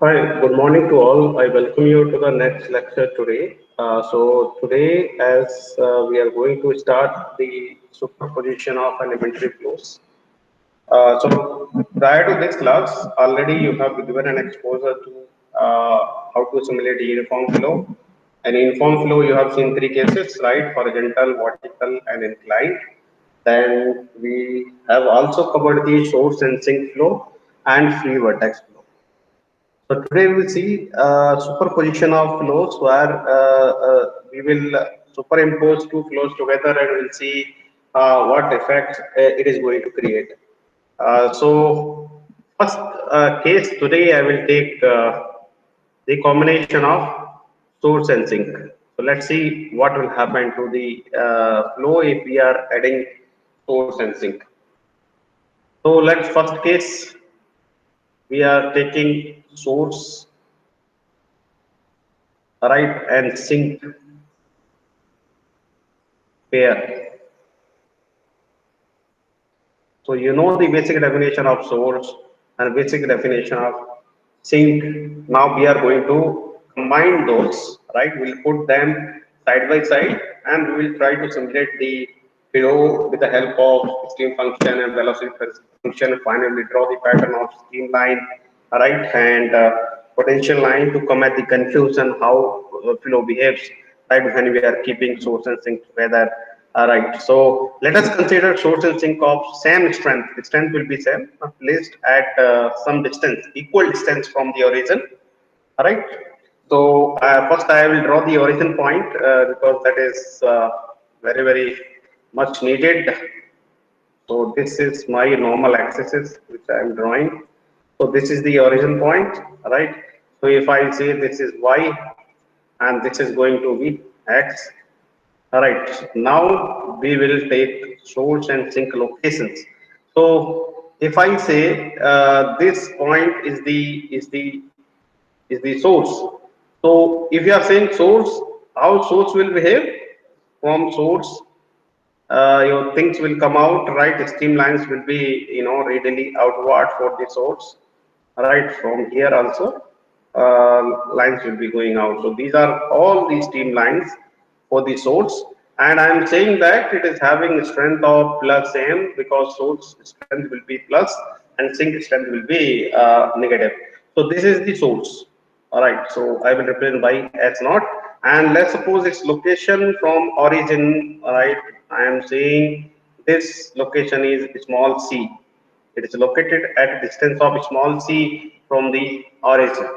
Hi, good morning to all. I welcome you to the next lecture today. Today, as we are going to start the superposition of elementary flows. Prior to this class, already you have given an exposure to how to simulate a uniform flow. An uniform flow, you have seen three cases, right? Horizontal, vertical, and inclined. Then we have also covered the source and sink flow and free vertex flow. So today we will see superposition of flows where we will superimpose two flows together and we'll see what effect it is going to create. First case today I will take the combination of source and sink. So let's see what will happen to the flow if we are adding source and sink. So let's first case we are taking source, right, and sink pair. So you know the basic definition of source and basic definition of sink. Now we are going to combine those, right? We'll put them side by side and we will try to simulate the flow with the help of stream function and velocity function. Finally, draw the pattern of streamline, right, and potential line to come at the confusion how flow behaves, right, when we are keeping source and sink together. All right. So let us consider source and sink of same strength. The strength will be same, placed at some distance, equal distance from the origin. All right. So first I will draw the origin point because that is very much needed. So this is my normal axis which I am drawing. So this is the origin point, right? So if I say this is y and this is going to be x. All right, now we will take source and sink locations. So if I say this point is the source. So if you are saying source, how source will behave? From source, your things will come out, right? Streamlines will be, readily outward for the source, right? From here also, lines will be going out. So these are all the streamlines for the source. And I'm saying that it is having a strength of plus m because source strength will be plus and sink strength will be negative. So this is the source. All right, so I will represent by S naught, and let's suppose its location from origin. All right, I am saying this location is small c. It is located at a distance of small c from the origin.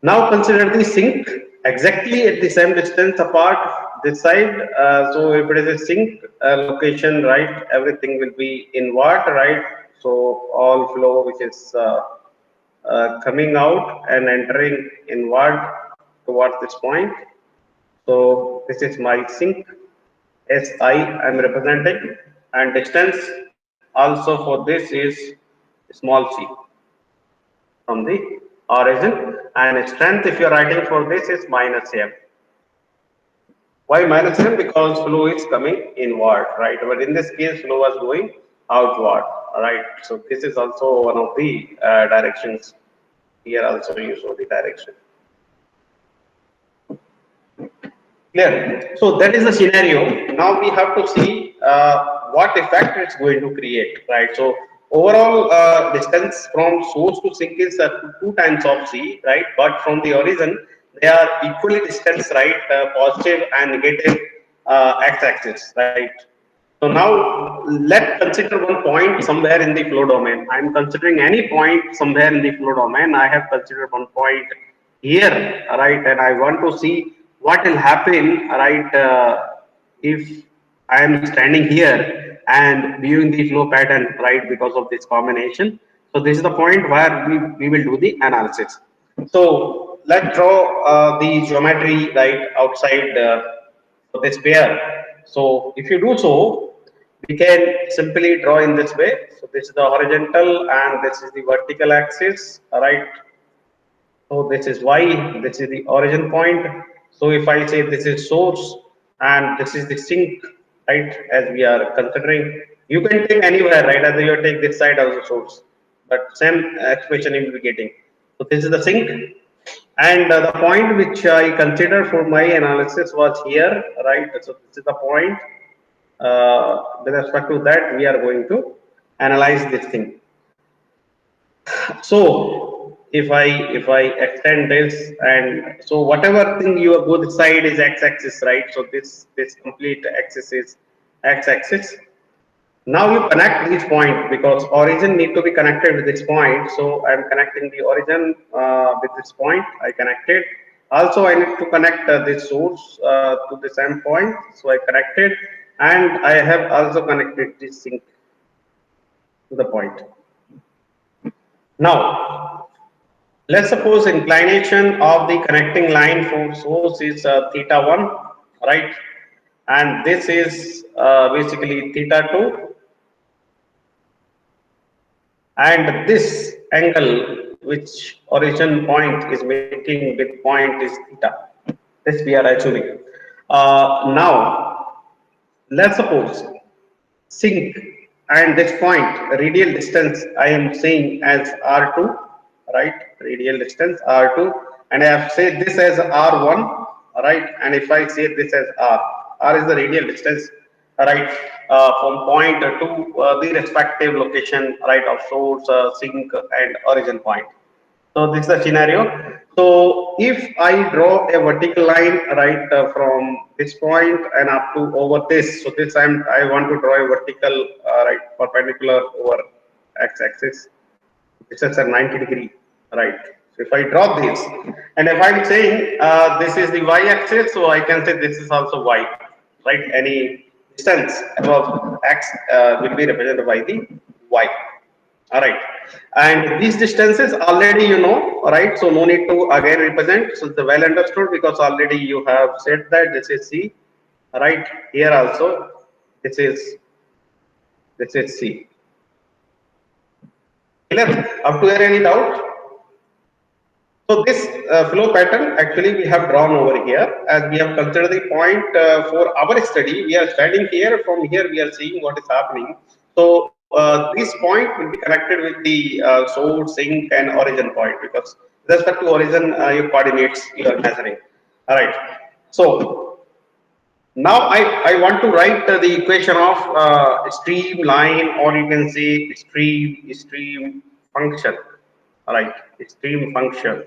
Now consider the sink exactly at the same distance apart this side. So if it is a sink location, right, everything will be inward, right? So all flow which is coming out and entering inward towards this point. So this is my sink SI I'm representing, and distance also for this is small c from the origin, and strength if you're writing for this is minus m. Why minus m? Because flow is coming inward, right? But in this case, flow was going outward, right? So this is also one of the directions. Here also you show the direction. Clear. So that is the scenario. Now we have to see what effect it's going to create, right? So overall distance from source to sink is two times of c, right? But from the origin, they are equally distance, right? Positive and negative x-axis, right? So now let's consider one point somewhere in the flow domain. I'm considering any point somewhere in the flow domain. I have considered one point here, right? And I want to see what will happen, right? If I am standing here and viewing the flow pattern, right? Because of this combination. So this is the point where we will do the analysis. So let's draw the geometry right outside for this pair. So if you do so, we can simply draw in this way. So this is the horizontal and this is the vertical axis, right? So this is y, this is the origin point. So if I say this is source and this is the sink, right? As we are considering, you can take anywhere, right? Either you take this side as a source, but same expression you will be getting. So this is the sink, and the point which I considered for my analysis was here, right? So this is the point. With respect to that, we are going to analyze this thing. So if I extend this, and so whatever thing you go this side is x-axis, right? So this complete axis is x-axis. Now you connect this point because origin need to be connected with this point. So I'm connecting the origin with this point. I connected. Also, I need to connect this source to the same point. So I connected, and I have also connected this sink to the point. Now, let's suppose inclination of the connecting line for source is theta 1, right? And this is basically theta 2, and this angle which origin point is making with point is theta. This we are assuming. Now, let's suppose sink and this point radial distance I am saying as r2, right? Radial distance r2, and I have said this as r1, right? And if I say this as r is the radial distance, right, from point to the respective location, right, of source, sink and origin point. So this is the scenario. So if I draw a vertical line right from this point and up to over this, so this I want to draw a vertical right perpendicular over x-axis. This is a 90-degree, right? So if I draw this, and if I'm saying this is the y-axis, so I can say this is also y, right? Any distance above x will be represented by the y. All right, and these distances already you know, right? So no need to again represent. So the well understood because already you have said that this is C, right? Here also this is C. Clear? Up to here any doubt? So this flow pattern actually we have drawn over here as we have considered the point for our study. We are studying here. From here we are seeing what is happening. So this point will be connected with the source, sink, and origin point because with respect to origin, your coordinates you are measuring. All right. So now I want to write the equation of streamline, or you can say stream function. All right, stream function.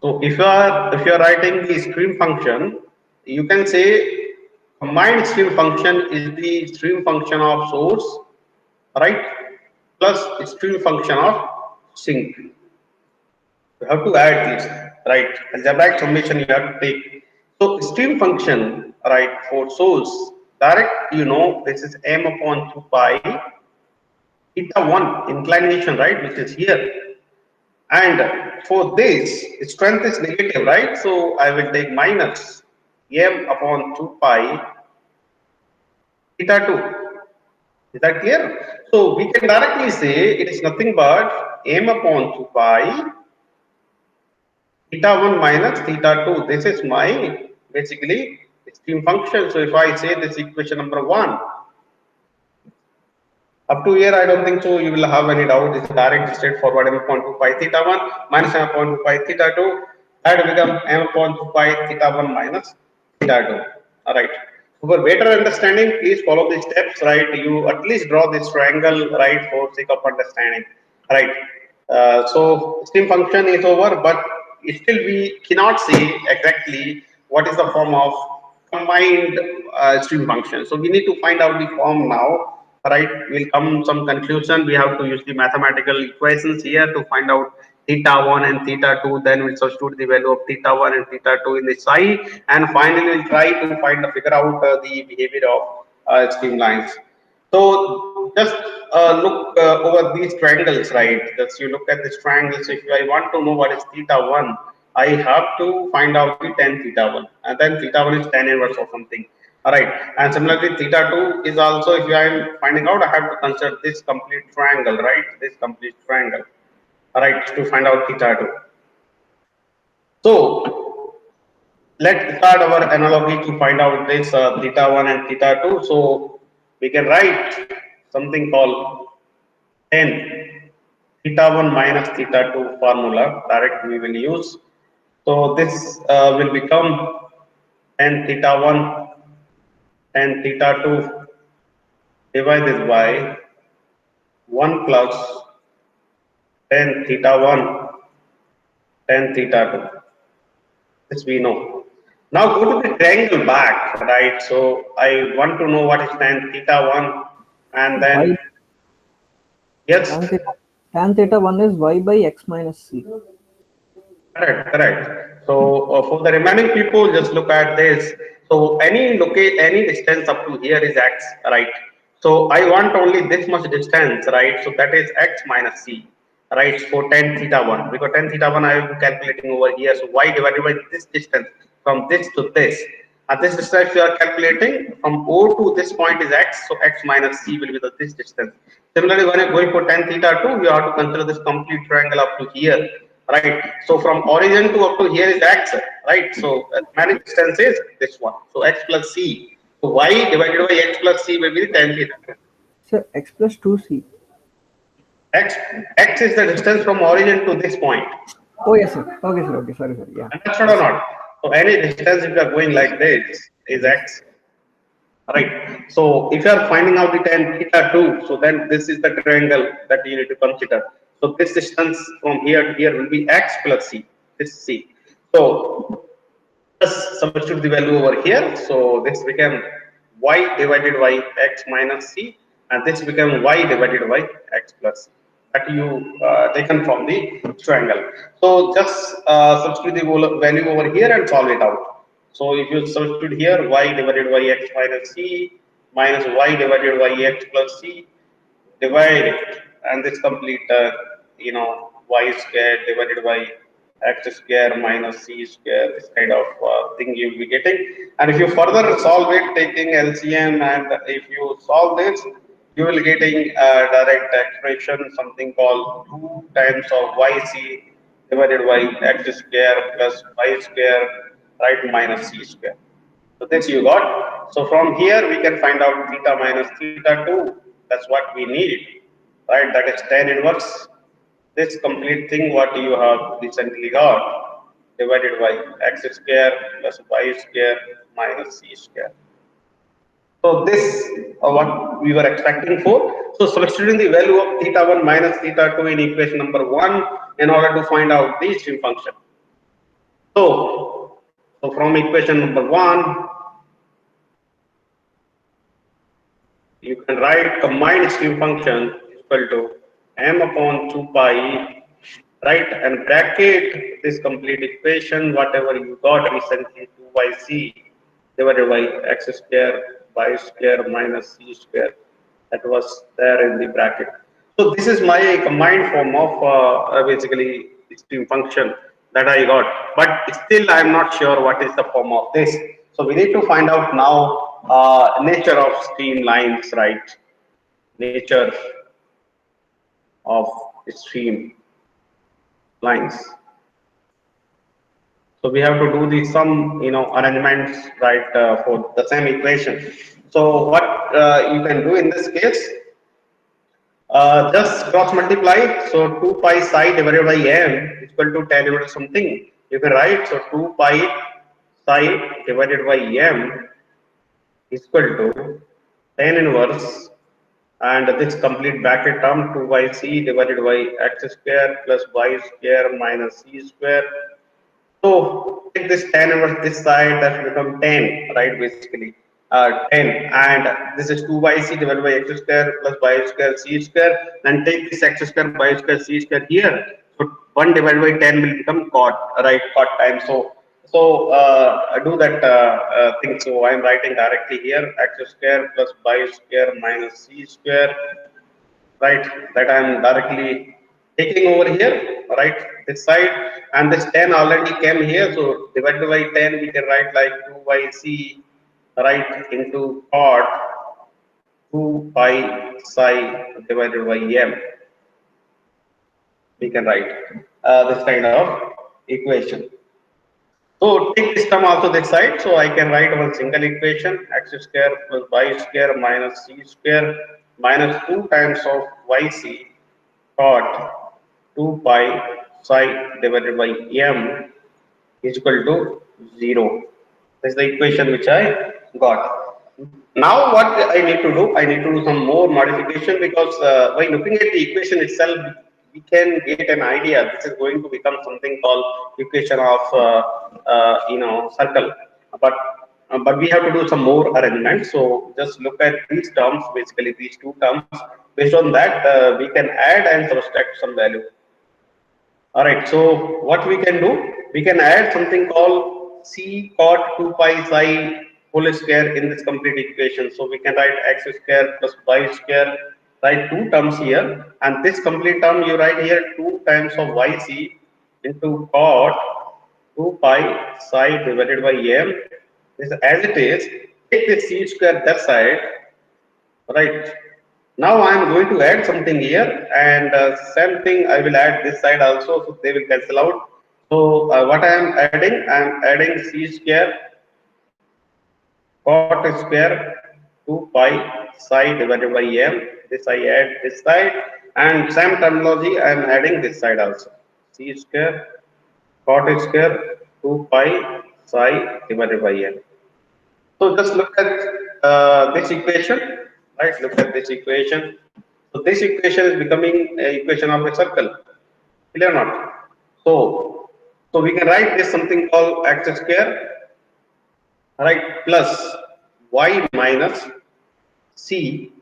So if you are writing the stream function, you can say combined stream function is the stream function of source, right, plus stream function of sink. You have to add these, right? Algebraic summation you have to take. So stream function, right, for source direct, you know, this is m upon 2 pi theta 1 inclination, right, which is here. And for this, strength is negative, right? So I will take minus m upon 2 pi theta 2. Is that clear? So we can directly say it is nothing but m upon 2 pi theta 1 minus theta 2. This is my basically stream function. So if I say this equation number 1, up to here, I don't think so. You will have any doubt. It's direct, straightforward. M upon 2 pi theta 1 minus m upon 2 pi theta 2. That will become m upon 2 pi theta 1 minus theta 2. All right. So for better understanding, please follow the steps. Right. You at least draw this triangle, right, for sake of understanding. Right. So stream function is over, but still we cannot say exactly what is the form of combined stream function. So we need to find out the form now, right? Will come some conclusion. We have to use the mathematical equations here to find out theta 1 and theta 2. Then we'll substitute the value of theta 1 and theta 2 in the psi, and finally we'll try to figure out the behavior of streamlines. So just look over these triangles, right? Just you look at these triangles. If I want to know what is theta 1, I have to find out the tan theta 1, and then theta 1 is tan inverse or something. All right, and similarly theta 2 is also, if I am finding out, I have to consider this complete triangle, right? This complete triangle, all right, to find out theta 2. So let's start our analogy to find out this theta 1 and theta 2. So we can write something called tan theta 1 minus theta 2 formula direct we will use. So this will become tan theta 1 tan theta 2 divided by 1 plus tan theta 1 tan theta 2. This we know. Now go to the triangle back, right? So I want to know what is tan theta 1 and then Y yes. tan theta 1 is y by x minus c. Correct, correct. So for the remaining people, just look at this. So any distance up to here is x, right? So I want only this much distance, right? So that is x minus c, right? For tan theta 1, because tan theta 1 I will be calculating over here. So y divided by this distance from this to this. At this distance you are calculating from O to this point is x, so x minus c will be this distance. Similarly, when you're going for tan theta 2, you have to consider this complete triangle up to here, right? So from origin to up to here is x, right? So remaining distance is this one. So x plus c. So y divided by x plus c will be tan theta 2. So x plus 2c. X x is the distance from origin to this point. Oh yes sir. Okay sir. Okay, sorry sir. Yeah. Understood or Yes sir. not? So any distance if you are going Yes. like this is Yes. x. Right. So if you are finding out the tan theta 2, so then this is the triangle that you need to consider. So this distance from here to here will be x plus c. This c. So just substitute the value over here. So this became y divided by x minus c, and this became y divided by x plus c. That you taken from the triangle. So just substitute the value over here and solve it out. So if you substitute here y divided by x minus c minus y divided by x plus c, divide it, and this complete y square divided by x square minus c square, this kind of thing you'll be getting. And if you further solve it taking LCM, and if you solve this, you will getting a direct expression, something called 2 times of yc divided by x square plus y square, right, minus c square. So this you got. So from here we can find out theta minus theta 2. That's what we need, right? That is tan inverse. This complete thing what you have recently got divided by x square plus y square minus c square. So this what we were expecting for. So substituting the value of theta 1 minus theta 2 in equation number 1 in order to find out the stream function. So from equation number 1, you can write combined stream function equal to m upon 2 pi, right, and bracket this complete equation whatever you got recently 2yc divided by x square y square minus c square, that was there in the bracket. So this is my combined form of basically stream function that I got, but still I am not sure what is the form of this. So we need to find out now nature of streamlines, right? Nature of stream lines. So we have to do the some arrangements, right, for the same equation. So what you can do in this case, just cross multiply. So 2 pi psi divided by m is equal to tan inverse something. You can write, so 2 pi psi divided by m is equal to tan inverse, and this complete bracket term 2yc divided by x square plus y square minus c square. So take this tan inverse this side, that will become 10, right? Basically 10, and this is 2yc divided by x square plus y square c square. Then take this x square y square c square here. So 1 divided by 10 will become cot, right? Cot time. So do that thing. So I am writing directly here x square plus y square minus c square, right, that I am directly taking over here, right, this side, and this 10 already came here, so divided by 10 we can write like 2yc, right, into cot 2 pi psi divided by m. We can write this kind of equation. So take this term also this side, so I can write one single equation x square plus y square minus c square minus 2 times of yc cot 2 pi psi divided by m is equal to 0. This is the equation which I got. Now what I need to do, I need to do some more modification, because by looking at the equation itself, we can get an idea. This is going to become something called equation of circle. But but we have to do some more arrangements. So just look at these terms, basically these two terms. Based on that, we can add and subtract some value. All right, so what we can do, we can add something called c cot 2 pi psi whole square in this complete equation. So we can write x square plus y square, write two terms here, and this complete term you write here 2 times of yc into cot 2 pi psi divided by m. This as it is, take this c square that side, right? Now I am going to add something here, and same thing I will add this side also, so they will cancel out. So what I am adding c square cot square 2 pi psi divided by m. This I add this side, and same terminology I am adding this side also. C square cot square 2 pi psi divided by m. So just look at this equation, right? Look at this equation. So this equation is becoming an equation of a circle. Clear or not? So we can write this something called x square, right, plus y minus c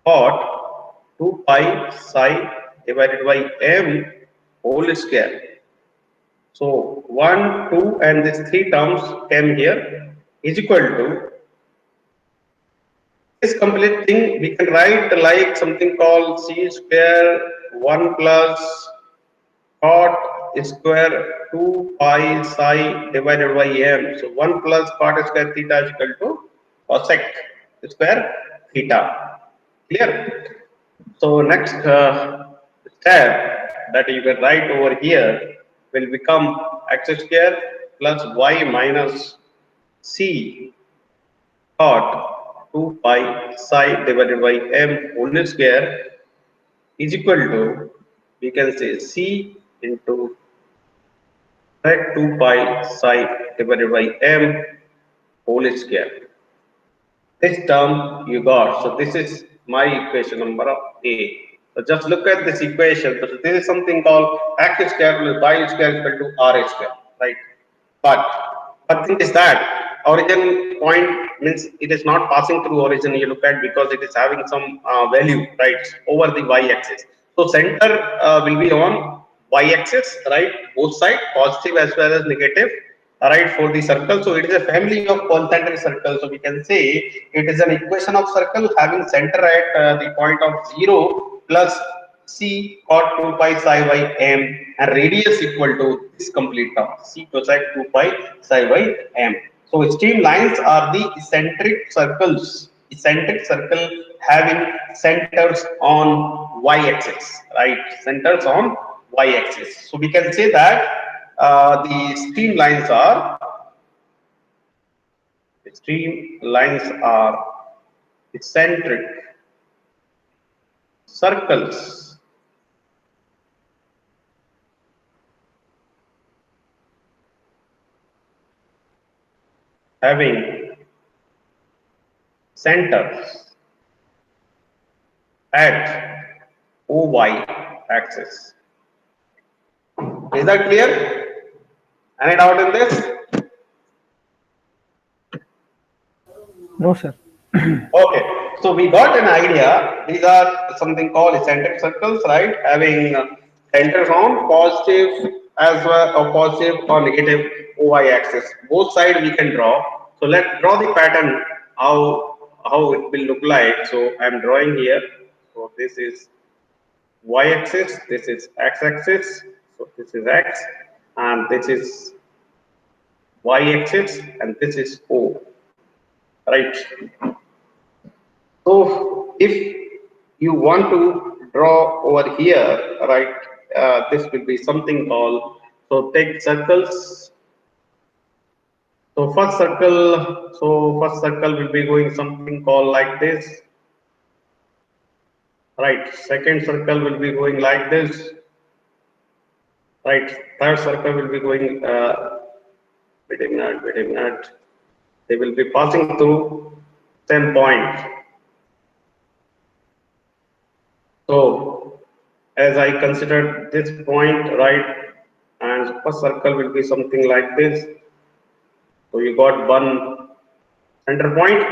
cot 2 pi psi divided by m whole square. So 1, 2, and these three terms came here is equal to this complete thing. We can write like something called c square 1 plus cot square 2 pi psi divided by m. So 1 plus cot square theta is equal to cosec square theta. Clear? So next step that you can write over here will become x square plus y minus c cot 2 pi psi divided by m whole square is equal to, we can say, c into 2 pi psi divided by m whole square. This term you got. So this is my equation number of A. So just look at this equation. So this is something called x square plus y square is equal to r square, right? But thing is that origin point means it is not passing through origin. You look at, because it is having some value, right, over the y-axis. So center will be on y-axis, right? Both sides, positive as well as negative. Right, for the circle. So it is a family of concentric circles. So we can say it is an equation of circle having center at the point of 0 plus c cot 2 pi psi by m, and radius equal to this complete term c cosec 2 pi psi by m. So streamlines are the eccentric circles. Eccentric circle having centers on y-axis, right? Centers on y-axis. So we can say that the streamlines are eccentric circles having centers at OY axis. Is that clear? Any doubt in this? No, sir. Okay, so we got an idea. These are something called eccentric circles, right? Having centers on positive as well, or positive or negative OY axis. Both sides we can draw. So let's draw the pattern how it will look like. So I'm drawing here. So this is Y axis, this is X axis. So this is X, and this is Y axis, and this is O. Right. So if you want to draw over here, right, this will be something called, so take circles. So first circle will be going something called like this, right? Second circle will be going like this, right? Third circle will be going, wait a minute, wait a minute. They will be passing through same point. So as I considered this point, right, and first circle will be something like this. So you got one center point,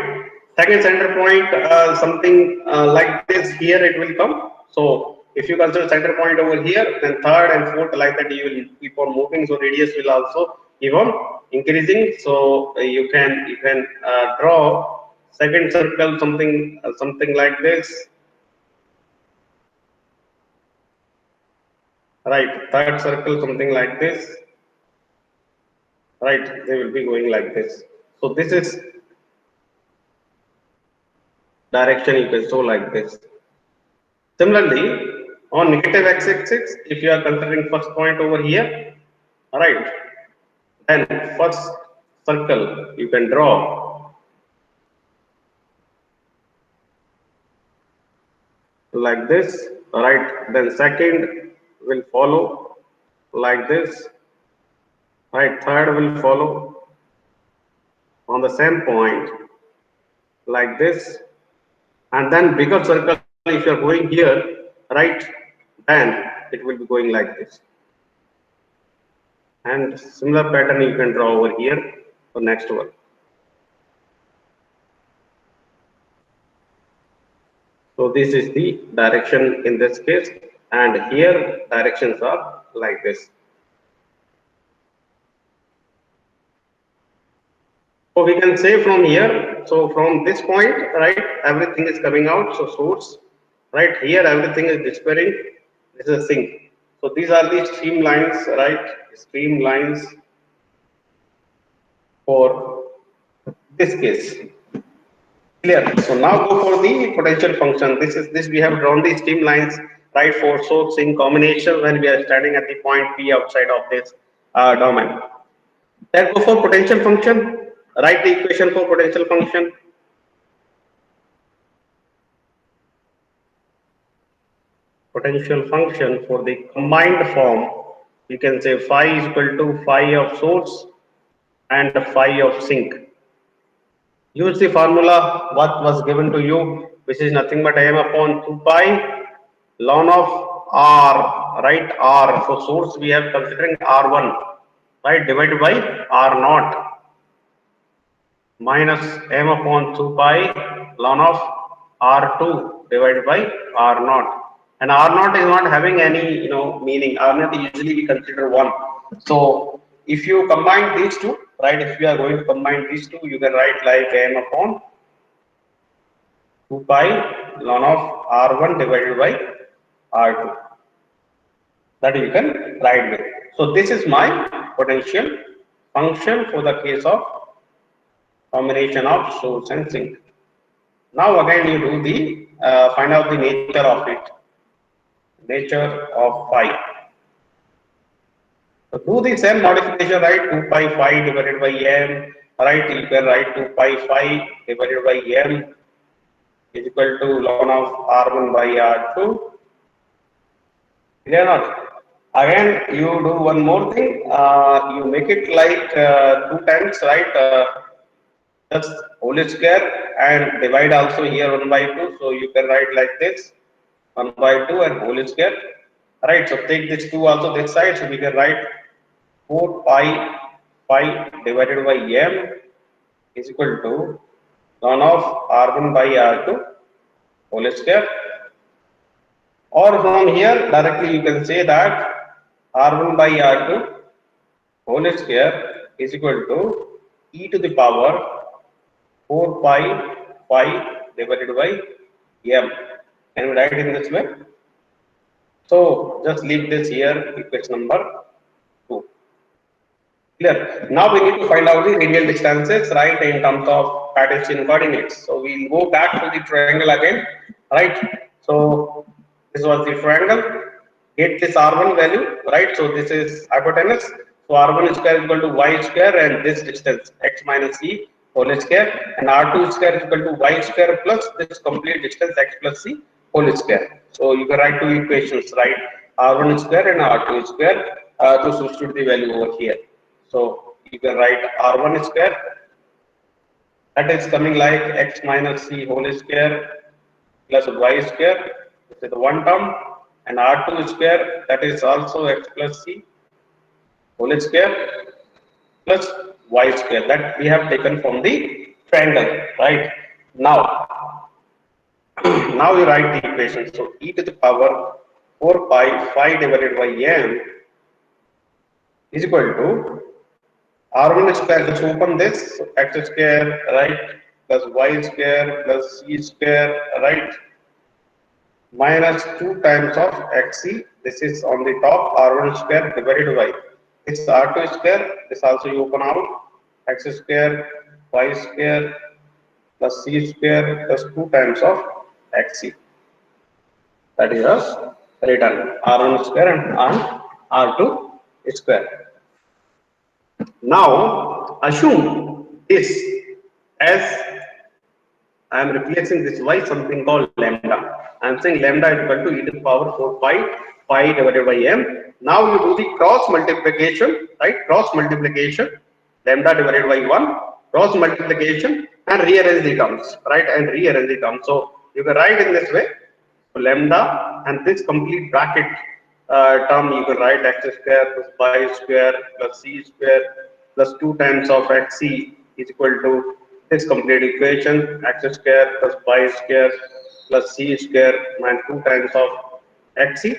second center point, something like this here it will come. So if you consider center point over here, then third and fourth like that you will keep on moving. So radius will also keep on increasing. So you can draw second circle something like this. Right, third circle something like this. Right, they will be going like this. So this is direction you can show like this. Similarly, on negative x-axis, if you are considering first point over here, right, then first circle you can draw like this, right, then second will follow like this, right, third will follow on the same point like this, and then bigger circle if you are going here, right, then it will be going like this. And similar pattern you can draw over here for next one. So this is the direction in this case, and here directions are like this. So we can say from here, so from this point, right, everything is coming out. So source, right, here everything is disappearing. This is a sink. So these are the streamlines, right, streamlines for this case. Clear. So now go for the potential function. This we have drawn the streamlines, right, for source in combination when we are standing at the point P outside of this domain. Then go for potential function. Write the equation for potential function. Potential function for the combined form, you can say phi is equal to phi of source and phi of sink. Use the formula what was given to you, which is nothing but m upon 2 pi ln of r, right, r. For source we have considering r1, right, divided by r0 minus m upon 2 pi ln of r2 divided by r0. And r0 is not having any meaning. R0 usually we consider 1. So if you combine these two, right, if you are going to combine these two, you can write like m upon 2 pi ln of r1 divided by r2. That you can write with. So this is my potential function for the case of combination of source and sink. Now again you do the find out the nature of it. Nature of phi. So do the same modification, right? 2 pi phi divided by m, right? You can write 2 pi phi divided by m is equal to ln of r1 by r2. Clear not? Again, you do one more thing. You make it like 2 times, right? Just whole square and divide also here 1 by 2. So you can write like this 1 by 2 and whole square. Right. So take this 2 also this side. So we can write 4 pi phi divided by m is equal to ln of r1 by r2 whole square. Or from here directly you can say that r1 by r2 whole square is equal to e to the power 4 pi phi divided by m. Can we write in this way? So just leave this here, equation number 2. Clear. Now we need to find out the radial distances, right, in terms of Cartesian coordinates. So we'll go back to the triangle again, right? So this was the triangle. Get this r1 value, right? So this is hypotenuse. So r1 square is equal to y square, and this distance x minus e whole square, and r2 square is equal to y square plus this complete distance x plus c whole square. So you can write two equations, right? R1 square and R2 square, to substitute the value over here. So you can write R1 square, that is coming like x minus c whole square plus y square, this is the one term, and R2 square, that is also x plus c whole square plus y square, that we have taken from the triangle, right? Now, now you write the equation. So e to the power 4 pi phi divided by m is equal to R1 square, just open this, so x square, right, plus y square plus c square, right, minus 2 times of xc, this is on the top, R1 square divided by this R2 square, this also you open out, x square, y square plus c square plus 2 times of xc. That is as written R1 square and R2 square. Now assume this as I am replacing this by something called lambda. I am saying lambda is equal to e to the power 4 pi pi divided by m. Now you do the cross multiplication, right? Cross multiplication, lambda divided by 1, cross multiplication and rearrange the terms, right? And rearrange the terms. So you can write in this way. So lambda and this complete bracket term you can write x square plus y square plus c square plus 2 times of xc is equal to this complete equation x square plus y square plus c square minus 2 times of xc.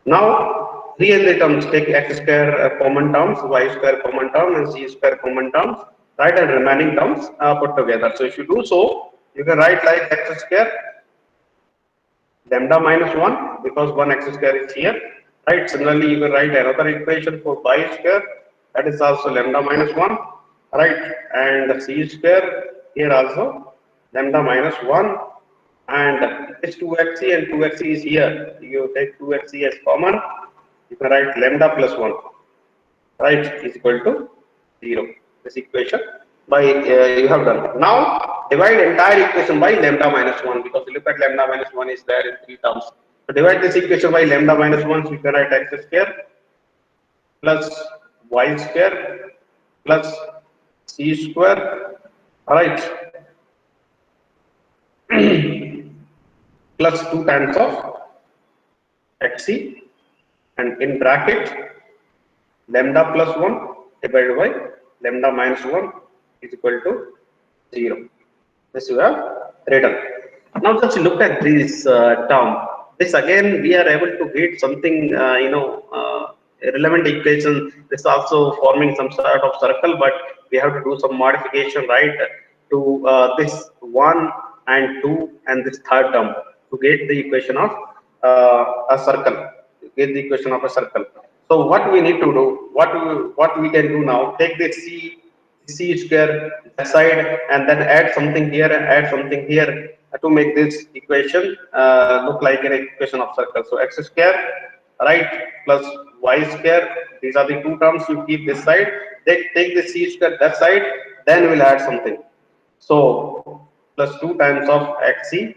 Now rearrange the terms, take x square common terms, y square common term and c square common terms, right, and remaining terms put together. So if you do so, you can write like x square lambda minus 1 because 1 x square is here, right. Similarly, you can write another equation for y square, that is also lambda minus 1, right, and c square here also lambda minus 1, and this 2xc and 2xc is here. You take 2xc as common, you can write lambda plus 1, right, is equal to 0. This equation by you have done. Now divide entire equation by lambda minus 1 because look at lambda minus 1 is there in 3 terms. So divide this equation by lambda minus 1, so you can write x square plus y square plus c square, right, plus 2 times of xc and in bracket lambda plus 1 divided by lambda minus 1 is equal to 0. This you have written. Now just look at this term. This again we are able to get something relevant equation. This is also forming some sort of circle, but we have to do some modification, right, to this 1 and 2 and this third term to get the equation of a circle. Get the equation of a circle. So what we need to do, what we can do now, take this c square that side and then add something here and add something here to make this equation look like an equation of circle. So x square, right, plus y square, these are the two terms you keep this side. Take the c square that side, then we'll add something. So plus 2 times of xc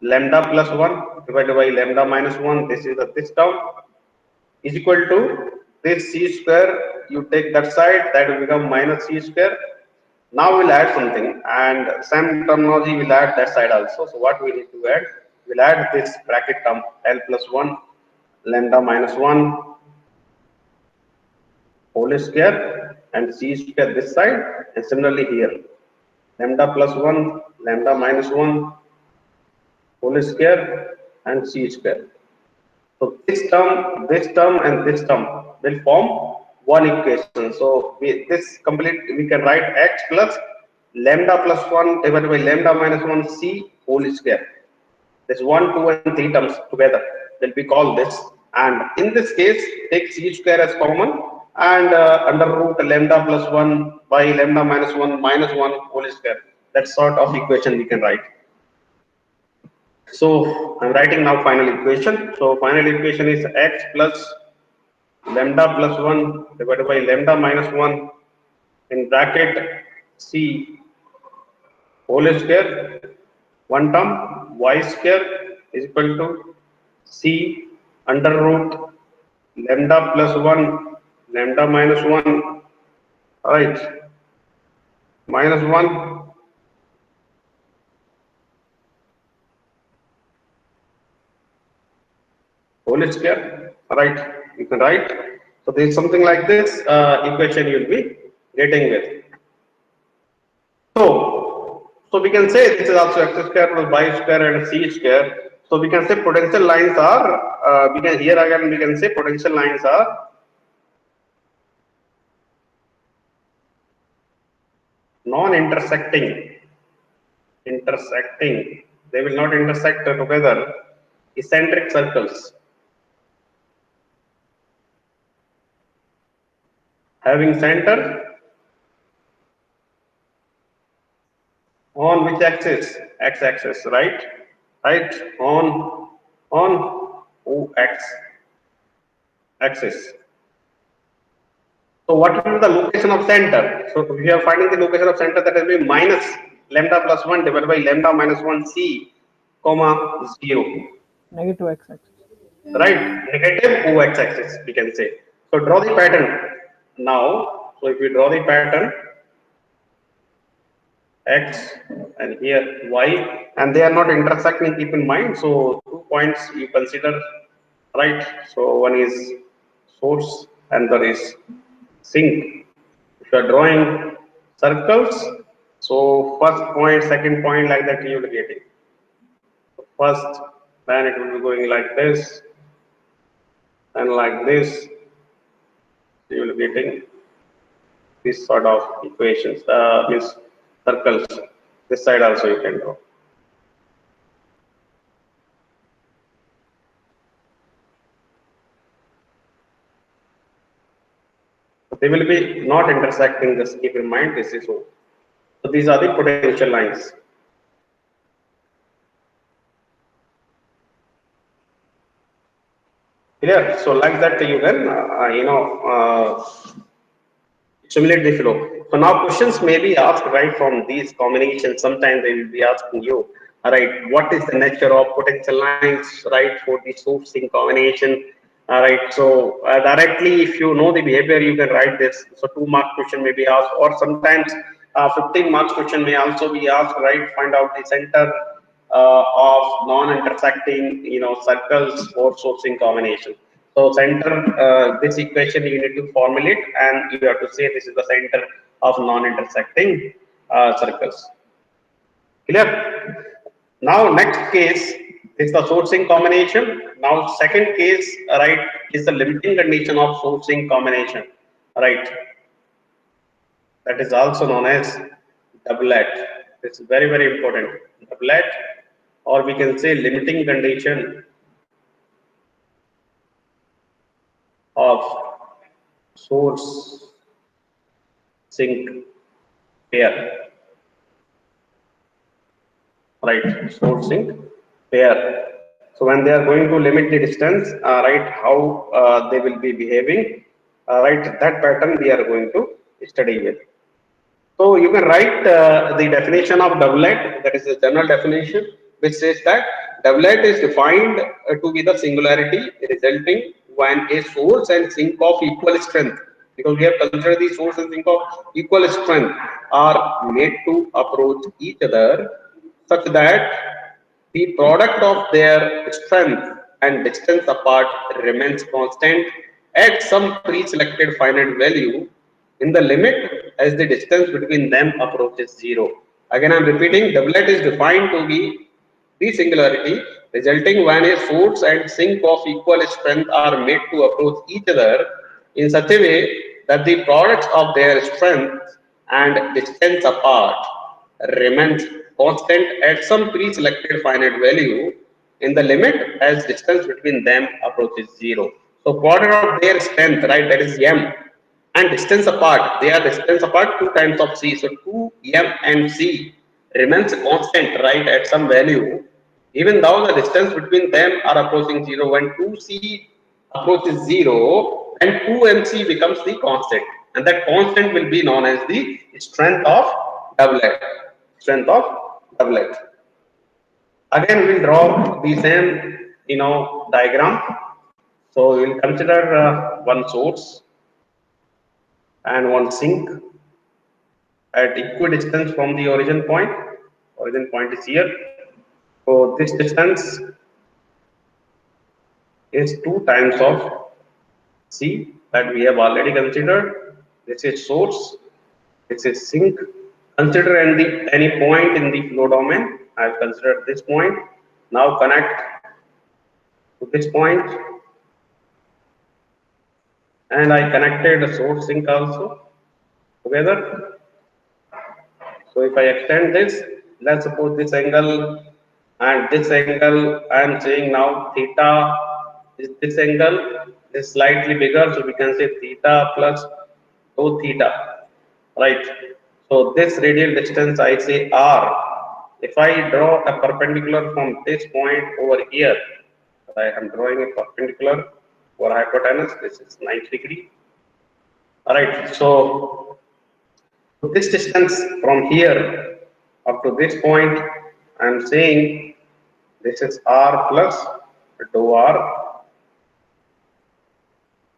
lambda plus 1 divided by lambda minus 1, this is this term, is equal to this c square, you take that side, that will become minus c square. Now we'll add something and same terminology will add that side also. So what we need to add, we'll add this bracket term l plus 1 lambda minus 1 whole square and c square this side, and similarly here lambda plus 1 lambda minus 1 whole square and c square. So this term and this term will form one equation. So this complete we can write x plus lambda plus 1 divided by lambda minus 1 c whole square. This 1, 2 and 3 terms together will be called this, and in this case take c square as common and under root lambda plus 1 by lambda minus 1 minus 1 whole square. That sort of equation we can write. So I'm writing now final equation. So final equation is x plus lambda plus 1 divided by lambda minus 1 in bracket c whole square, one term y square is equal to c under root lambda plus 1, lambda minus 1, right, minus 1, whole square, right, you can write. So there is something like this equation you will be getting with. So we can say this is also x square plus y square and c square. So we can say potential lines are, we can here again we can say potential lines are non-intersecting, intersecting. They will not intersect together. Eccentric circles having center on which axis? X-axis, right? Right on OX axis. So what will be the location of center? So we are finding the location of center, that will be minus lambda plus 1 divided by lambda minus 1 c comma 0, Negative x-axis. right? Negative OX axis we can say. So draw the pattern now. So if we draw the pattern X and here Y, and they are not intersecting, keep in mind. So 2 points you consider, right? So one is source and there is sink. If you are drawing circles, so first point, second point, like that you will get it. First, then it will be going like this and like this. You will be getting this sort of equations, these circles. This side also you can draw. They will be not intersecting, just keep in mind this is so. So these are the potential lines. Clear? So like that you can, simulate the flow. So now questions may be asked right from these combinations. Sometimes they will be asking you, right, what is the nature of potential lines, right, for the sourcing combination. Right, so directly if you know the behavior, you can write this. So 2 mark question may be asked, or sometimes 15 marks question may also be asked, right, find out the center of non-intersecting, circles for sourcing combination. So center, this equation you need to formulate, and you have to say this is the center of non-intersecting circles. Clear? Now next case is the sourcing combination. Now second case, right, is the limiting condition of sourcing combination, right? That is also known as doublet. It's very, very important. Doublet, or we can say limiting condition of source sink pair, right? Source sink pair. So when they are going to limit the distance, right, how they will be behaving, right? That pattern we are going to study with. So you can write the definition of doublet, that is the general definition, which says that doublet is defined to be the singularity resulting when a source and sink of equal strength, because we have considered the source and sink of equal strength, are made to approach each other such that the product of their strength and distance apart remains constant at some pre-selected finite value in the limit as the distance between them approaches 0. Again, I am repeating, doublet is defined to be the singularity resulting when a source and sink of equal strength are made to approach each other in such a way that the products of their strength and distance apart remains constant at some pre-selected finite value in the limit as distance between them approaches 0. So product of their strength, right, that is m, and distance apart, they are distance apart 2 times of c. So 2m and c remains constant, right, at some value, even though the distance between them are approaching 0. When 2c approaches 0, then 2mc becomes the constant, and that constant will be known as the strength of doublet. Strength of doublet. Again, we'll draw the same, diagram. So we'll consider one source and one sink at equidistance from the origin point. Origin point is here. So this distance is 2 times of C that we have already considered. This is source. This is sink. Consider any point in the flow domain. I have considered this point. Now connect to this point, and I connected the source sink also together. So if I extend this, let's suppose this angle and this angle, I am saying now theta is this angle is slightly bigger, so we can say theta plus 2 theta, right? So this radial distance I say r. If I draw a perpendicular from this point over here, I am drawing a perpendicular for hypotenuse. This is 90 degree. All right. So this distance from here up to this point, I am saying this is r plus dou r,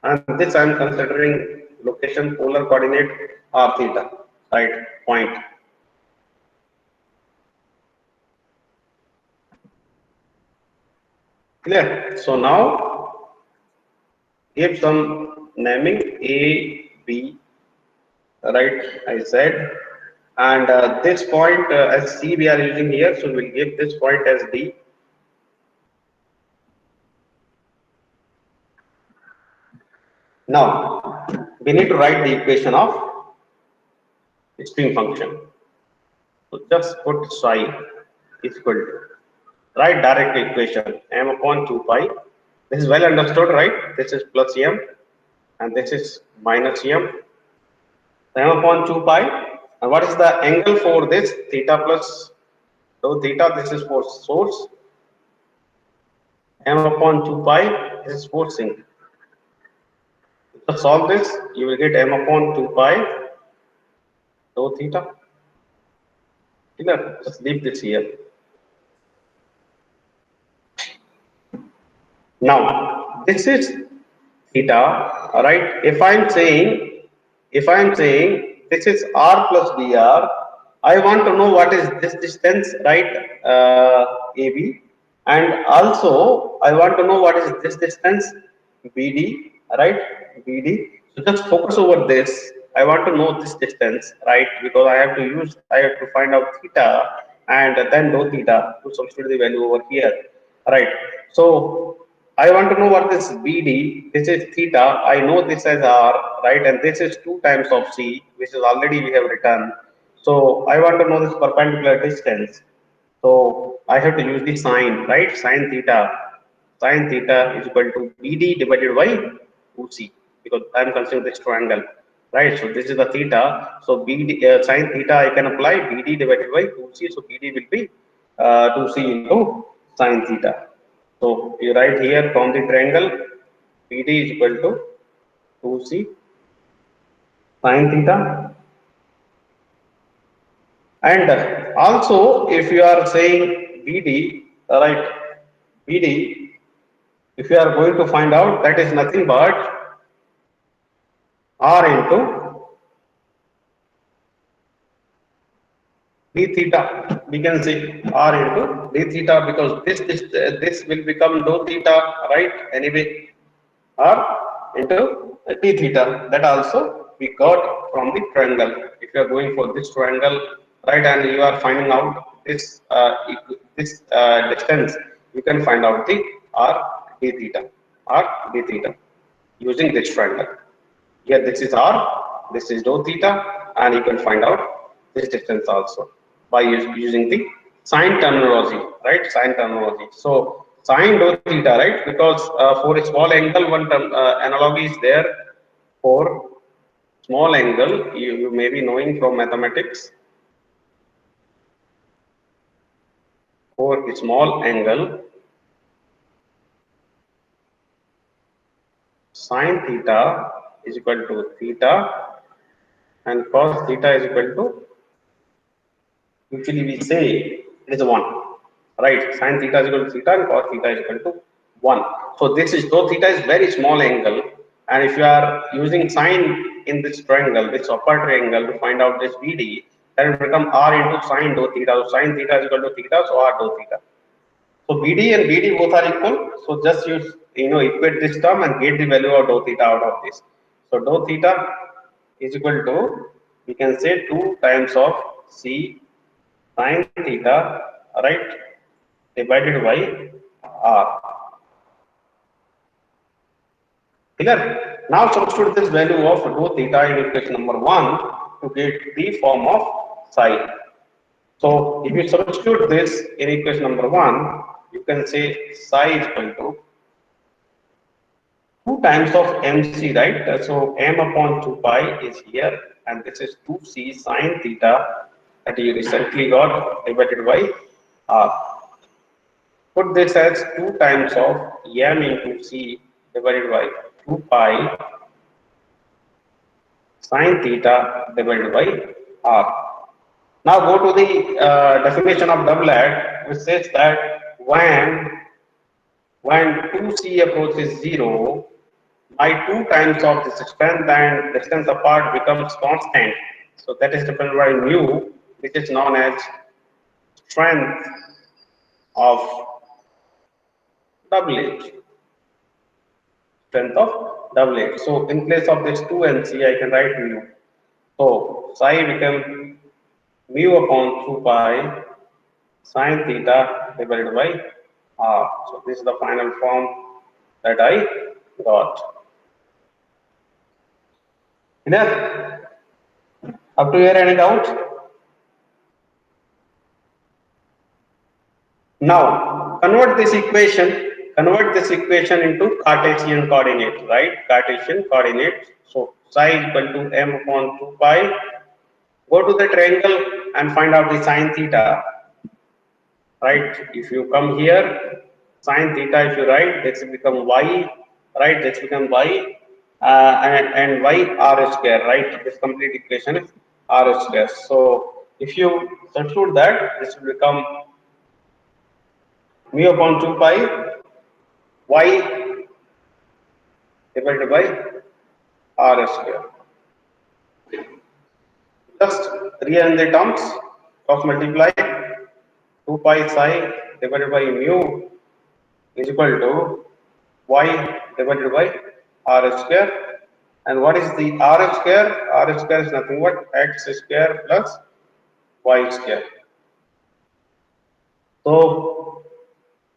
and this I am considering location polar coordinate r theta, right? Point. Clear? So now give some naming A, B, right? I said, and this point as C we are using here, so we'll give this point as D. Now we need to write the equation of string function. So just put psi is equal to, write direct equation m upon 2 pi. This is well understood, right? This is plus m and this is minus m. M upon 2 pi. And what is the angle for this? Theta plus so theta. This is for source. M upon 2 pi. This is for sink. To solve this, you will get m upon 2 pi rho theta. Clear? Just leave this here. Now this is theta, right? If I'm saying this is r plus dr, I want to know what is this distance, right? AB, and also I want to know what is this distance BD, right? BD. So just focus over this. I want to know this distance, right? Because I have to find out theta and then dou theta to substitute the value over here, right? So I want to know what this BD, this is theta, I know this as R, right? And this is 2 times of C, which is already we have written. So I want to know this perpendicular distance. So I have to use the sine, right? Sine theta. Sine theta is equal to BD divided by 2C, because I am considering this triangle, right? So this is the theta. So BD sine theta I can apply BD divided by 2C. So BD will be 2C into sine theta. So you write here from the triangle BD is equal to 2C sine theta. And also if you are saying BD, right, BD, if you are going to find out, that is nothing but R into d theta. We can say R into d theta, because this will become dou theta, right? Anyway, R into d theta. That also we got from the triangle. If you are going for this triangle, right, and you are finding out this distance, you can find out the R d theta using this triangle. Here this is R, this is dou theta, and you can find out this distance also by using the sine terminology, right? Sine terminology. So sine dou theta, right? Because for a small angle, one term, analogy is there. For small angle, you may be knowing from mathematics. For a small angle, sine theta is equal to theta, and cos theta is equal to, usually we say it is 1, right? Sine theta is equal to theta and cos theta is equal to 1. So this is, though theta is very small angle, and if you are using sine in this triangle, this upper triangle, to find out this BD, then it will become R into sine dou theta. So sine theta is equal to theta, so R dou theta. So BD and BD both are equal. So just use, equate this term and get the value of dou theta out of this. So dou theta is equal to, we can say 2 times of C sine theta, right, divided by R. Clear? Now substitute this value of dou theta in equation number 1 to get the form of psi. So if you substitute this in equation number 1, you can say psi is equal to 2 times of mc, right? So m upon 2 pi is here, and this is 2c sine theta that you recently got divided by r. Put this as 2 times of m into c divided by 2 pi sine theta divided by r. Now go to the definition of doublet, which says that when 2c approaches 0, by 2 times of this strength and distance apart becomes constant. So that is dependent by mu, which is known as strength of doublet. Strength of doublet. So in place of this 2 and c, I can write mu. So psi become mu upon 2 pi sine theta divided by r. So this is the final form that I got. Enough? Up to here, any doubt? Now convert this equation into Cartesian coordinate, right? Cartesian coordinate. So psi is equal to m upon 2 pi. Go to the triangle and find out the sine theta. Right? If you come here, sine theta, if you write, this will become y, right? This will become y, and y r square, right? This complete equation is r square. So if you substitute that, this will become mu upon 2 pi y divided by r square. Just rearrange the terms, cross multiply. 2 pi psi divided by mu is equal to y divided by r square. And what is the r square? R square is nothing but x square plus y square. So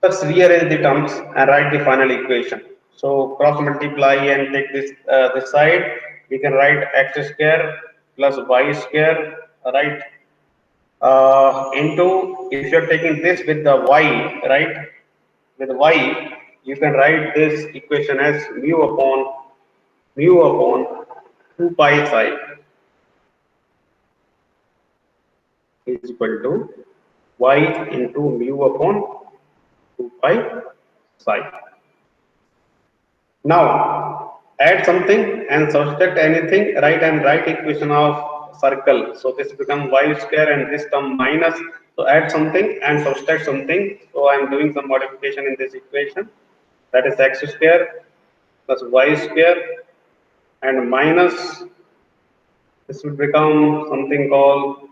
let's rearrange the terms and write the final equation. So cross multiply and take this side. We can write x square plus y square, right? Into, if you're taking this with the y, right, with y, you can write this equation as mu upon 2 pi psi is equal to y into mu upon 2 pi psi. Now add something and subtract anything, right, and write equation of circle. So this become y square and this term minus. So add something and subtract something. So I am doing some modification in this equation. That is x square plus y square and minus. This will become something called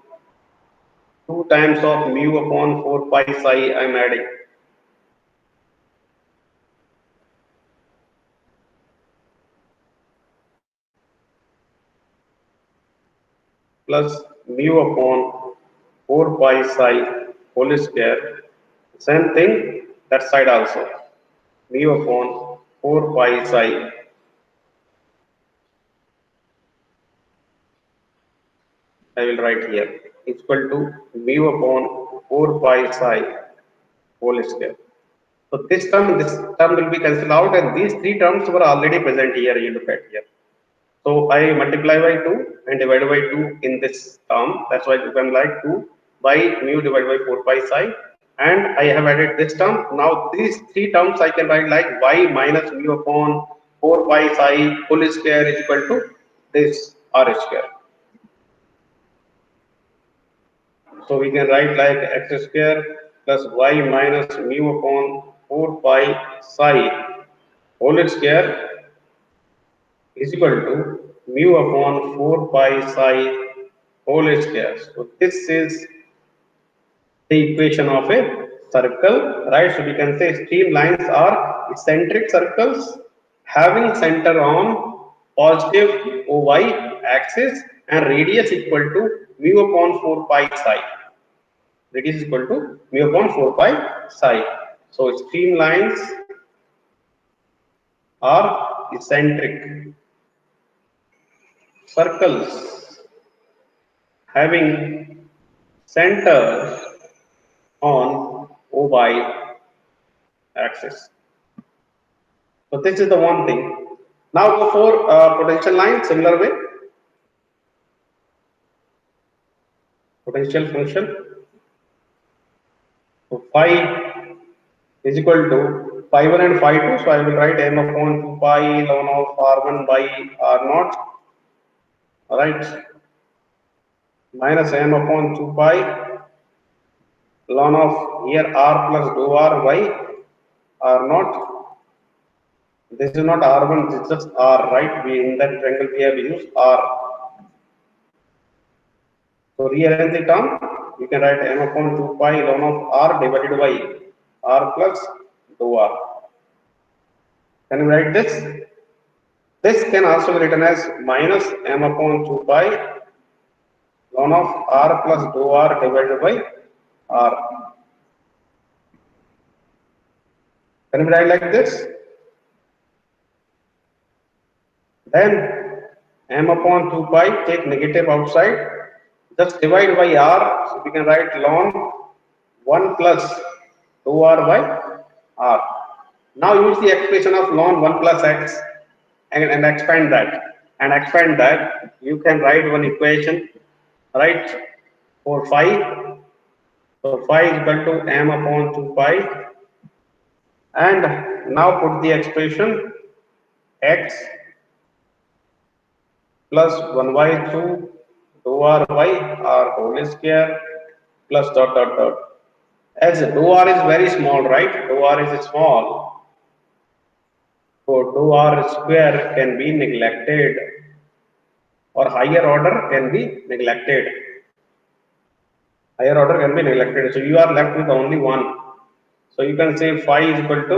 2 times of mu upon 4 pi psi. I am adding. Plus mu upon 4 pi psi whole square. Same thing that side also. Mu upon 4 pi psi. I will write here is equal to mu upon 4 pi psi whole square. So this term will be cancelled out, and these three terms were already present here. You look at here. So I multiply by 2 and divide by 2 in this term. That's why it becomes like 2 by mu divided by 4 pi psi. And I have added this term. Now these three terms I can write like y minus mu upon 4 pi psi whole square is equal to this r square. So we can write like x square plus y minus mu upon 4 pi psi whole square is equal to mu upon 4 pi psi whole square. So this is the equation of a circle, right? So we can say streamlines are eccentric circles having center on positive OY axis and radius equal to mu upon 4 pi psi. Radius is equal to mu upon 4 pi psi. So streamlines are eccentric circles having centers on OY axis. So this is the one thing. Now go for potential line, similar way. Potential function. So phi is equal to phi 1 and phi 2. So I will write m upon 2 pi ln of r1 by r0. Alright. Minus m upon 2 pi ln of here r plus dou r by r0. This is not r1, this is just r, right? We in that triangle we have used r. So rearrange the term, you can write m upon 2 pi ln of r divided by r plus dou r. Can you write this? This can also be written as minus m upon 2 pi ln of r plus dou r divided by r. Can you write like this? Then m upon 2 pi, take negative outside, just divide by r, so we can write ln 1 plus 2r by r. Now use the expression of ln 1 plus x and expand that. And expand that, you can write one equation, right, for phi. So phi is equal to m upon 2 pi. And now put the expression x plus 1 by 2 dou r by r whole square plus dot dot dot. As dou r is very small, right? Dou r is small. So dou r square can be neglected, or higher order can be neglected. Higher order can be neglected. So you are left with only one. So you can say phi is equal to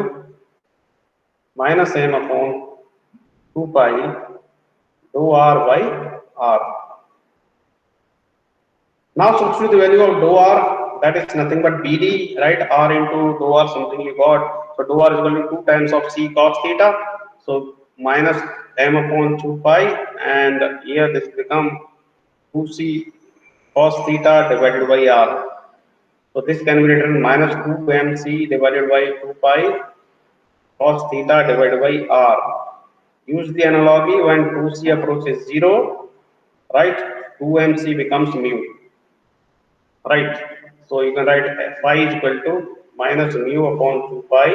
minus m upon 2 pi dou r by r. Now substitute the value of dou r, that is nothing but BD, right? R into dou r, something you got. So dou r is equal to 2 times of c cos theta. So minus m upon 2 pi, and here this become 2c cos theta divided by r. So this can be written minus 2mc divided by 2 pi cos theta divided by r. Use the analogy when 2c approaches 0, right? 2mc becomes mu, right? So you can write phi is equal to minus mu upon 2 pi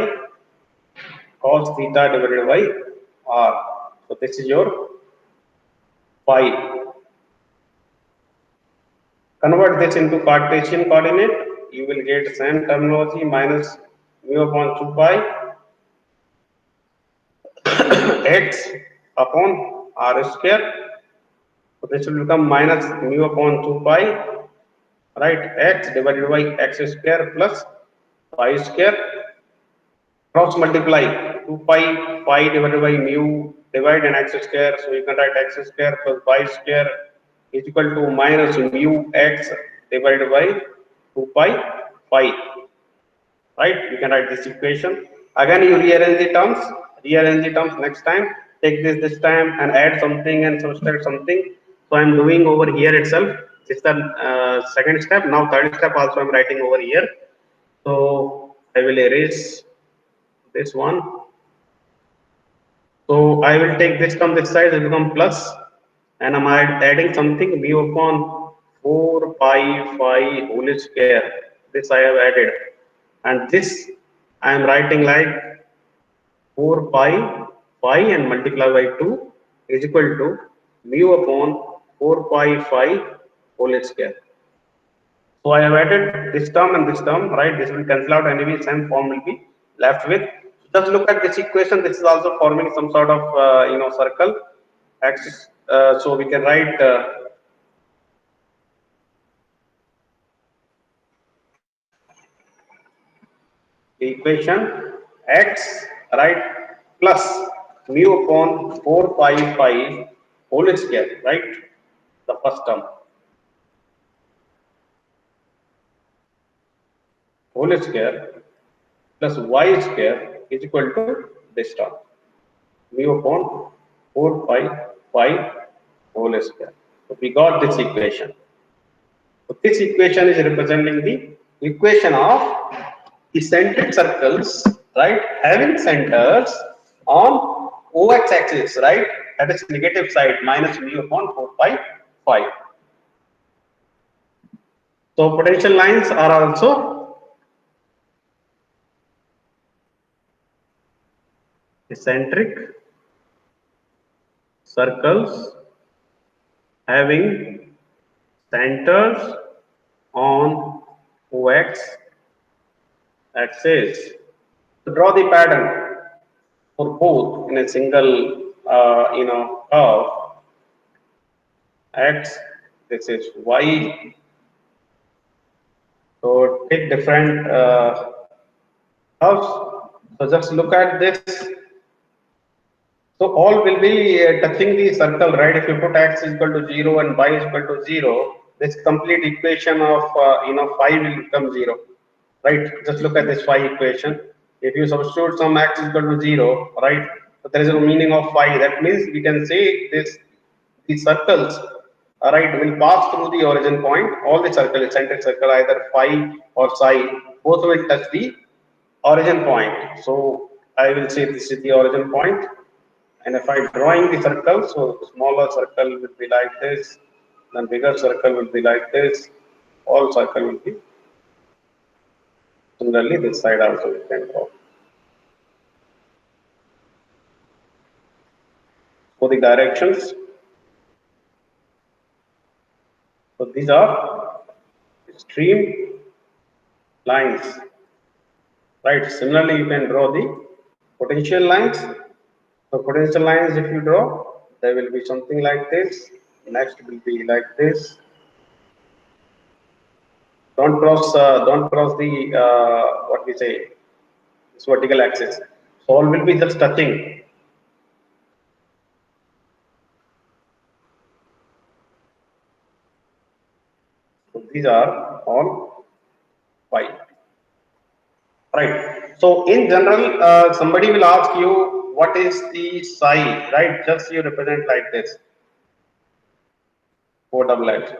cos theta divided by r. So this is your phi. Convert this into Cartesian coordinate, you will get same terminology, minus mu upon 2 pi x upon r square. So this will become minus mu upon 2 pi, right, x divided by x square plus pi square. Cross multiply 2 pi pi divided by mu, divide and x square. So you can write x square plus pi square is equal to minus mu x divided by 2 pi pi, right? You can write this equation. Again you rearrange the terms next time. Take this time and add something and subtract something. So I am doing over here itself. This is the second step. Now third step also I am writing over here. So I will erase this one. So I will take this term this side, it will become plus, and I'm adding something mu upon 4 pi phi whole square. This I have added, and this I am writing like 4 pi phi and multiply by 2 is equal to mu upon 4 pi phi whole square. So I have added this term and this term, right? This will cancel out anyway, same form will be left with. Just look at this equation. This is also forming some sort of circle axis. So we can write the equation x, right, plus mu upon 4 pi phi whole square, right, the first term, whole square plus y square is equal to this term, mu upon 4 pi phi whole square. So we got this equation. So this equation is representing the equation of eccentric circles, right, having centers on OX axis, right, that is negative side, minus mu upon 4 pi phi. So potential lines are also eccentric circles having centers on OX axis. To draw the pattern for both in a single curve, x, this is y. So take different curves. So just look at this. So all will be touching the circle, right? If you put x is equal to 0 and y is equal to 0, this complete equation of phi will become 0, right? Just look at this phi equation. If you substitute some x is equal to 0, right? So there is no meaning of phi. That means we can say this, these circles, right, will pass through the origin point. All the circle, eccentric circle, either phi or psi, both will touch the origin point. So I will say this is the origin point. And if I drawing the circle, so smaller circle will be like this, then bigger circle will be like this, all circle will be similarly this side also we can draw. For the directions, so these are stream lines, right? Similarly, you can draw the potential lines. So potential lines, if you draw, there will be something like this. Next will be like this. Don't cross the what we say, this vertical axis. So all will be just touching. So these are all phi. Right. So in general, somebody will ask you what is the psi, right? Just you represent like this. 4 double H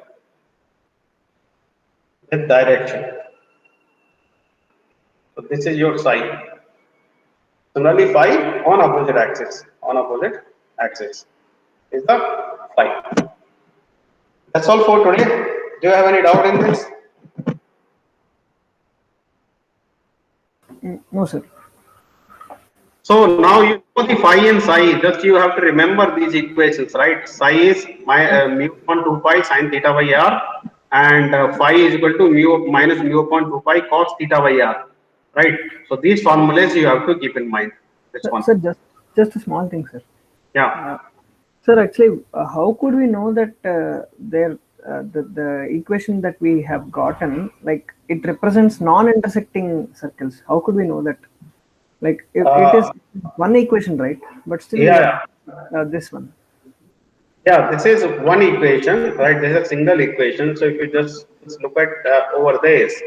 with direction. So this is your psi. Similarly, phi on opposite axis. On opposite axis is the phi. That's all for today. Do you have any doubt in this? No, sir. So now you know the phi and psi. Just you have to remember these equations, right? Psi is mu upon 2 pi sin theta by r, and phi is equal to mu minus mu upon 2 pi cos theta by r, right? So these formulas you have to keep in mind. This one. Sir, just a small thing, sir. Yeah. Sir, actually, how could we know that the equation that we have gotten, like, it represents non-intersecting circles? How could we know that? Like, if it is one equation, right? But still, this one. Yeah, this is one equation, right? This is a single equation. So if you just look at over this,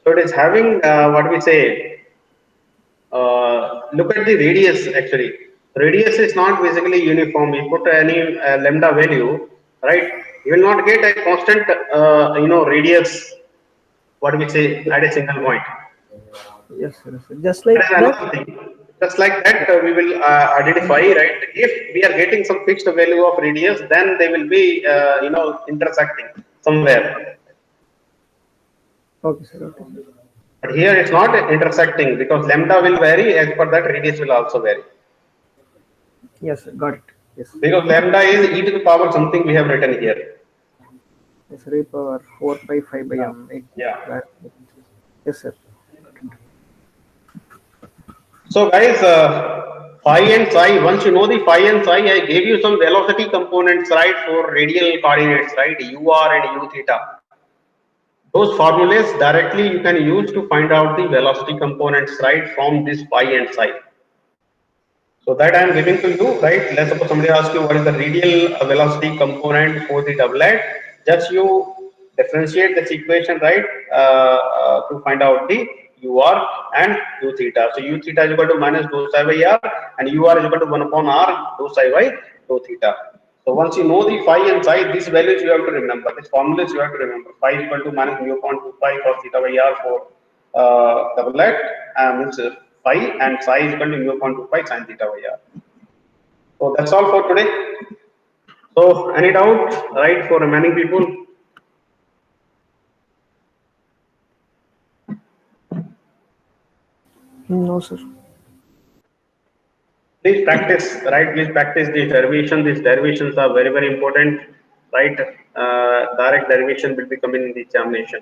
so it is having what we say. Look at the radius actually. Radius is not basically uniform. You put any lambda value, right? You will not get a constant, radius. What we say at a single point. Yes, sir. Just like that. Just like that, we will identify, right? If we are getting some fixed value of radius, then they will be, intersecting somewhere. Okay, sir. Okay. But here it's not intersecting because lambda will vary, as per that radius will also vary. Yes, sir. Got it. Yes. Because lambda is e to the power something we have written here. Yes, e power 4 pi 5 by m. Yeah. Yes, sir. So guys, phi and psi, once you know the phi and psi, I gave you some velocity components, right, for radial coordinates, right, UR and U theta. Those formulas directly you can use to find out the velocity components, right, from this phi and psi. So that I am giving to you, right? Let's suppose somebody asks you what is the radial velocity component for the doublet. Just you differentiate this equation, right, to find out the UR and U theta. So U theta is equal to minus dou psi by R, and UR is equal to 1 upon R dou psi by dou theta. So once you know the phi and psi, these values you have to remember. These formulas you have to remember. Phi is equal to minus mu upon 2 pi cos theta by R for doublet, means phi, and psi is equal to mu upon 2 pi sin theta by R. So that's all for today. So any doubt, right, for remaining people? No, sir. Please practice, right? Please practice these derivation. These derivations are very, very important, right? Direct derivation will be coming in the examination.